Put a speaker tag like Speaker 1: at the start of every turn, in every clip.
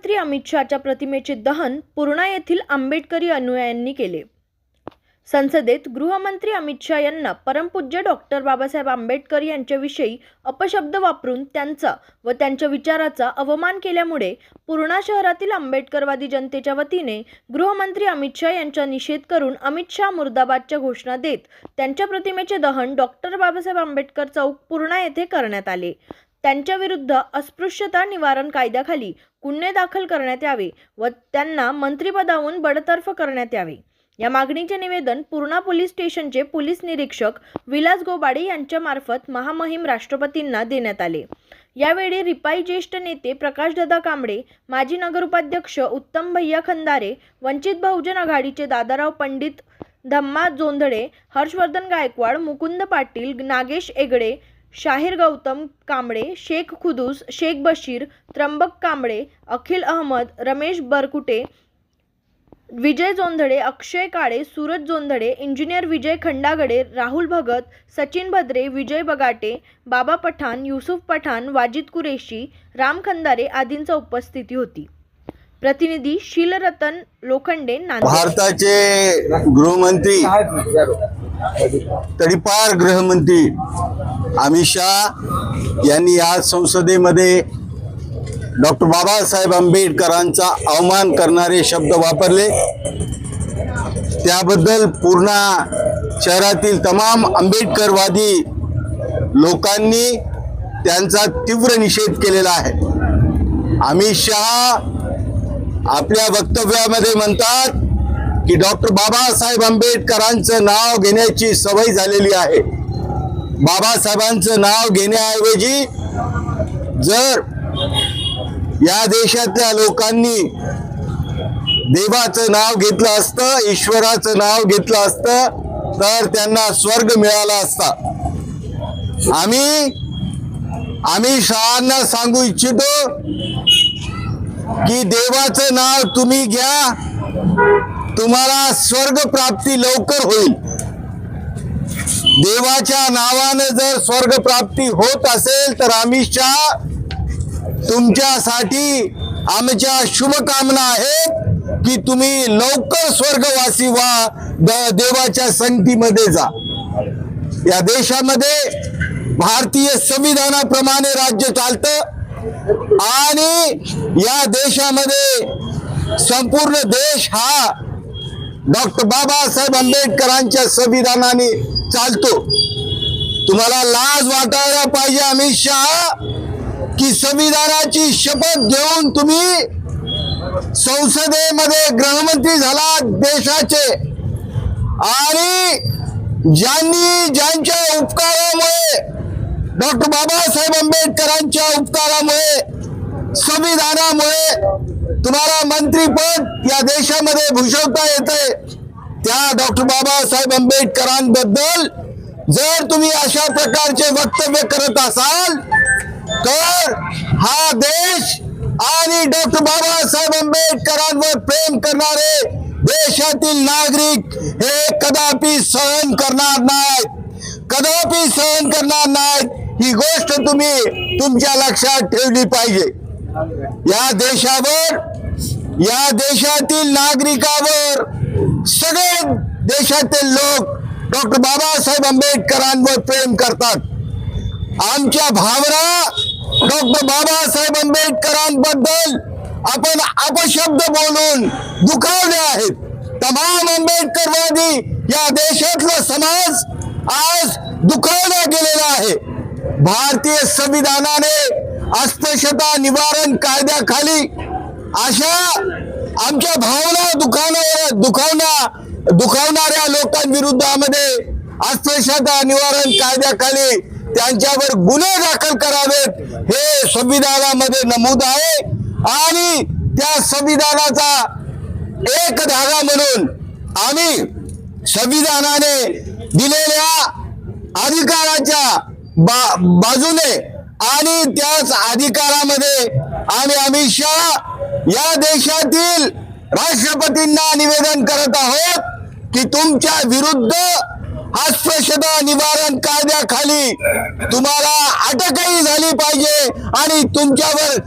Speaker 1: गृहमंत्री अमित शहाच्या प्रतिमेचे दहन पूर्णा येथील आंबेडकरी अनुयायांनी केले। संसदेत गृहमंत्री अमित शहा यांना परमपूज्य डॉक्टर बाबासाहेब आंबेडकर यांच्याविषयी अपशब्द वापरून त्यांचा व त्यांच्या विचाराचा अवमान केल्यामुळे पूर्णा शहरातील आंबेडकरवादी जनतेच्या वतीने गृहमंत्री अमित शहा यांचा निषेध करून अमित शहा मुर्दाबादच्या घोषणा देत त्यांच्या प्रतिमेचे दहन डॉक्टर बाबासाहेब आंबेडकर चौक पूर्णा येथे करण्यात आले। त्यांच्या विरुद्ध अस्पृश्यता निवारण कायद्याखाली गुन्हे दाखल करण्यात यावे व त्यांना मंत्रिपदावरून बडतर्फ करण्यात यावे। या मागणीचे निवेदन पूर्णा पोलीस स्टेशनचे पोलीस निरीक्षक विलास गोबाडे यांच्या मार्फत महामहिम राष्ट्रपतींना देण्यात आले। यावेळी रिपाई ज्येष्ठ नेते प्रकाशदादा कांबळे, माजी नगरोपाध्यक्ष उत्तम भैया खंदारे, वंचित बहुजन आघाडीचे दादाराव पंडित, धम्मा जोंधळे, हर्षवर्धन गायकवाड, मुकुंद पाटील, नागेश एगडे, शाहीर गौतम कांबळे, शेख खुदूस, शेख बशीर, त्र्यंबक कांबळे, अखिल अहमद, रमेश बरकुटे, विजय जोंधळे, अक्षय काळे, सूरज जोंधळे, इंजिनियर विजय खंडागडे, राहुल भगत, सचिन भद्रे, विजय बगाटे, बाबा पठाण, युसुफ पठाण, वाजिद कुरेशी, राम खंदारे आदींची उपस्थिती होती। प्रतिनिधी शीलरतन लोखंडे, नांदेड।
Speaker 2: भारताचे गृहमंत्री तडीपार गृहमंत्री अमित शहा यांनी आज संसदेमध्ये डॉक्टर बाबासाहेब आंबेडकरांचा अवमान करणारे शब्द वापरले। त्याबद्दल पूर्णा शहरातील तमाम आंबेडकरवादी लोकांनी त्यांचा तीव्र निषेध केलेला आहे। अमित शहा आपल्या वक्तव्यामध्ये म्हणतात की डॉक्टर बाबासाहेब आंबेडकरांचं नाव घेण्याची सवय झालेली आहे। बाबासाहेबांचं नाव घेण्याऐवजी जर या देशातल्या लोकांनी देवाचं नाव घेतलं असतं, ईश्वराचं नाव घेतलं असतं तर त्यांना स्वर्ग मिळाला असता। आम्ही शहांना सांगू इच्छितो की देवाचं नाव तुम्ही घ्या, तुम्हाला स्वर्ग प्राप्ती लवकर होईल। देवाच्या नावाने जर स्वर्ग प्राप्ती होत असेल तर अमित शहा तुमच्यासाठी आमच्या शुभकामना आहेत की तुम्ही लवकर स्वर्गवासी व्हा, देवाच्या संगतीमध्ये जा। या देशामध्ये भारतीय संविधानाप्रमाणे राज्य चालतं आणि या देशामध्ये संपूर्ण देश हा डॉक्टर बाबासाहेब आंबेडकरांच्या संविधानाने चालतो। तुम्हाला लाज वाटायला पाहिजे अमित शहा की संविधानाची शपथ घेऊन तुम्ही संसदेमध्ये गृहमंत्री झाला देशाचे आणि ज्यांच्या उपकारामुळे डॉक्टर बाबासाहेब आंबेडकरांच्या उपकारामुळे संविधानामुळे तुम्हाला मंत्रीपद या देशामध्ये भूषवता येते, त्या डॉक्टर बाबासाहेब आंबेडकरांबद्दल जर तुम्ही अशा प्रकारचे वक्तव्य करत असाल तर हा देश आणि डॉक्टर बाबासाहेब आंबेडकरांवर प्रेम करणारे देशातील नागरिक हे कदापि सहन करणार नाहीत। ही गोष्ट तुम्ही तुमच्या लक्षात ठेवली पाहिजे। या देशावर, या देशातील नागरिकावर सगळे देशातील लोक डॉक्टर बाबासाहेब आंबेडकरांवर प्रेम करतात। आमच्या भावना डॉक्टर बाबासाहेब आंबेडकरांबद्दल आपण अपशब्द बोलून दुखावले आहेत। तमाम आंबेडकरवादी या देशातला समाज आज दुखावला गेलेला आहे। भारतीय संविधानाने अस्पृश्यता निवारण कायद्याखाली अशा आमच्या भावना दुखावणाऱ्या लोकांविरुद्धामध्ये अस्पृश्यता निवारण कायद्याखाली त्यांच्यावर गुन्हे दाखल करावेत हे संविधानामध्ये नमूद आहे आणि त्या संविधानाचा एक धागा म्हणून आम्ही संविधानाने दिलेल्या अधिकाराच्या बाजूने आणि त्याच अधिकारामध्ये आम्ही अमित शहा या देशातील राष्ट्रपतींना निवेदन करत आहोत की तुमच्या विरुद्ध अस्पृश्यता निवारण कायद्याखाली तुम्हाला अटकही झाली पाहिजे आणि तुमच्यावर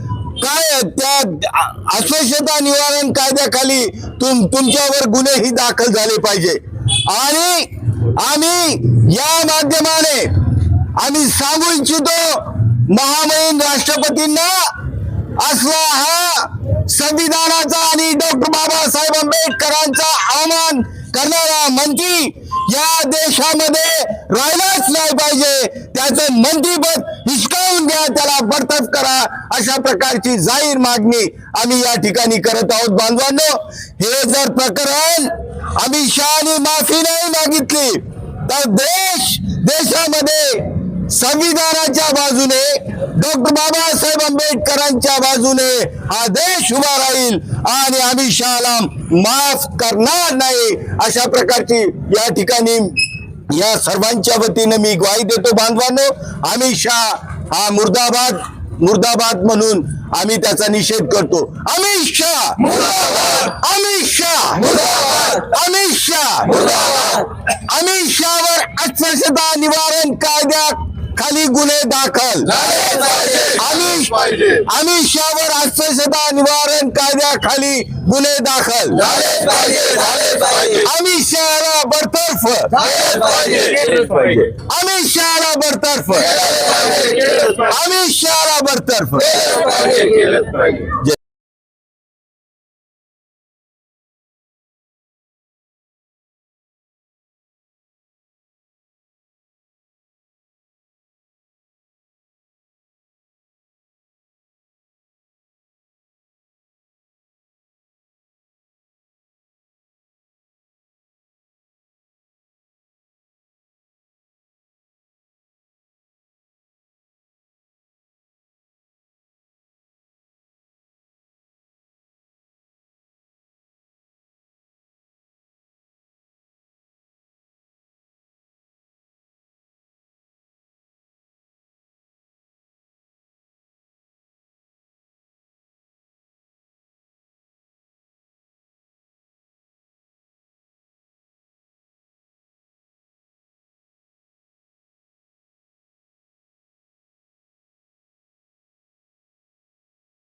Speaker 2: काय त्या अस्पृश्यता निवारण कायद्याखाली तुमच्यावर गुन्हेही दाखल झाले पाहिजे. आणि आम्ही या माध्यमाने आम्ही सांगू इच्छितो महामहिम राष्ट्रपतींना असला हा संविधानाचा आणि डॉक्टर बाबासाहेब आंबेडकरांचा अवमान करणारा मंत्री या देशामध्ये राहिलाच नाही पाहिजे. त्याचं मंत्रीपद हिसकावून घ्या, त्याला बडतर्फ करा, अशा प्रकारची जाहीर मागणी आम्ही या ठिकाणी करत आहोत. बांधवांनो, हे जर प्रकरण अमित शहानी माफी नाही मागितली तर देशामध्ये संविधानाच्या बाजूने डॉक्टर बाबासाहेब आंबेडकरांच्या बाजूने हा देश उभा राहील आणि अमित शहाला माफ करणार नाही. अशा प्रकारची या ठिकाणी या सर्वांच्या वतीने मी ग्वाही देतो. बांधवांनो, अमित शहा हा मुर्दाबाद मुर्दाबाद म्हणून आम्ही त्याचा निषेध करतो. अमित शाह अमित शाह अमित शाह अमित शहावर अस्पृश्यता निवारण कायद्या खाली गुन्हे दाखल. अमित शहावर अस्पृश्यता निवारण कायद्याखाली गुन्हे दाखल. अमित शहाला बडतर्फ अमित शहाला बडतर्फ अमित शहाला बडतर्फ.